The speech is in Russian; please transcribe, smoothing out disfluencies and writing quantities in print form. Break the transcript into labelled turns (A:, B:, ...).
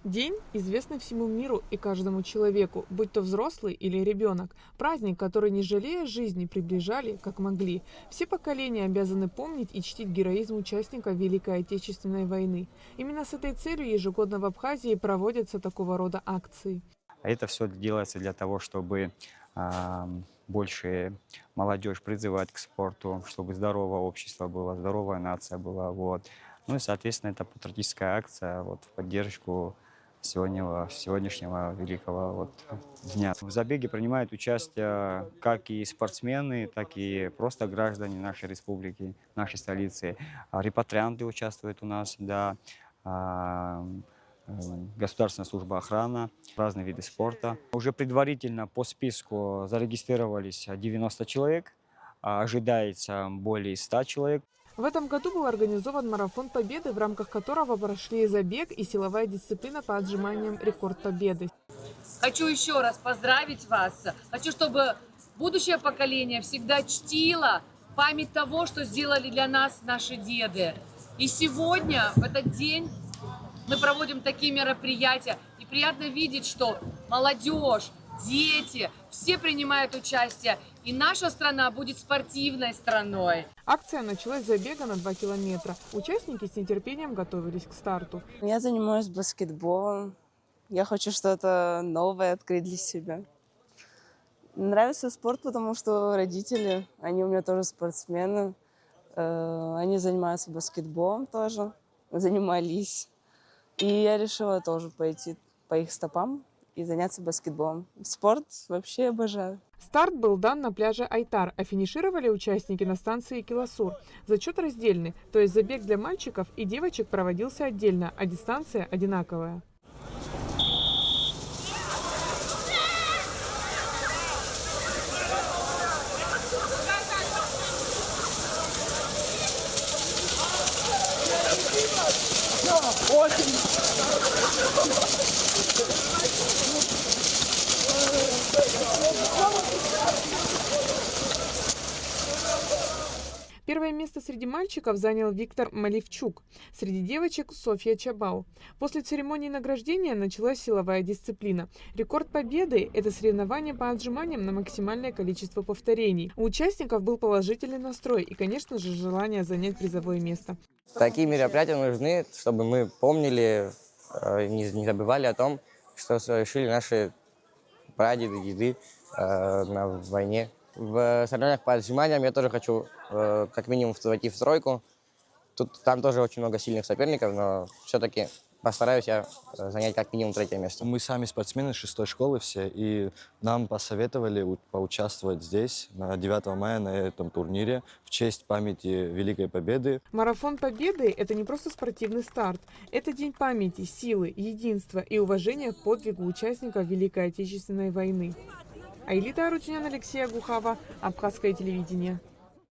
A: День известный всему миру и каждому человеку, будь то взрослый или ребенок. Праздник, который, не жалея жизни, приближали, как могли. Все поколения обязаны помнить и чтить героизм участников Великой Отечественной войны. Именно с этой целью ежегодно в Абхазии проводятся такого рода акции.
B: Это все делается для того, чтобы больше молодежь призывать к спорту, чтобы здоровое общество было, здоровая нация была. Вот. Ну и, соответственно, это патриотическая акция вот, в поддержку сегодняшнего великого дня. В забеге принимают участие как и спортсмены, так и просто граждане нашей республики, нашей столицы. Репатрианты участвуют у нас, да, Государственная служба охраны, разные виды спорта. Уже предварительно по списку зарегистрировались 90 человек, ожидается более 100 человек.
A: В этом году был организован марафон Победы, в рамках которого прошли забег и силовая дисциплина по отжиманиям «Рекорд Победы».
C: Хочу еще раз поздравить вас. Хочу, чтобы будущее поколение всегда чтило память того, что сделали для нас наши деды. И сегодня, в этот день, мы проводим такие мероприятия. И приятно видеть, что молодежь, дети, все принимают участие. И наша страна будет спортивной страной.
A: Акция началась с забега на 2 километра. Участники с нетерпением готовились к старту.
D: Я занимаюсь баскетболом. Я хочу что-то новое открыть для себя. Нравится спорт, потому что родители, они у меня тоже спортсмены. Они занимаются баскетболом тоже, занимались. И я решила тоже пойти по их стопам и заняться баскетболом. Спорт вообще обожаю.
A: Старт был дан на пляже Айтар, а финишировали участники на станции Киласур. Зачет раздельный, то есть забег для мальчиков и девочек проводился отдельно, а дистанция одинаковая. Первое место среди мальчиков занял Виктор Маливчук, среди девочек Софья Чабау. После церемонии награждения началась силовая дисциплина. Рекорд Победы – это соревнование по отжиманиям на максимальное количество повторений. У участников был положительный настрой и, конечно же, желание занять призовое место.
E: Такие мероприятия нужны, чтобы мы помнили, не забывали о том, что совершили наши прадеды, деды на войне. В соревнованиях по отжиманиям я тоже хочу как минимум войти в тройку. Там тоже очень много сильных соперников, но все-таки постараюсь я занять как минимум 3-е место.
F: Мы сами спортсмены 6-й школы все, и нам посоветовали поучаствовать здесь, на 9 мая, на этом турнире, в честь памяти Великой Победы.
A: Марафон Победы – это не просто спортивный старт. Это день памяти, силы, единства и уважения к подвигу участников Великой Отечественной войны. Айлита Арутюнян, Алексей Агухава, Абхазское телевидение.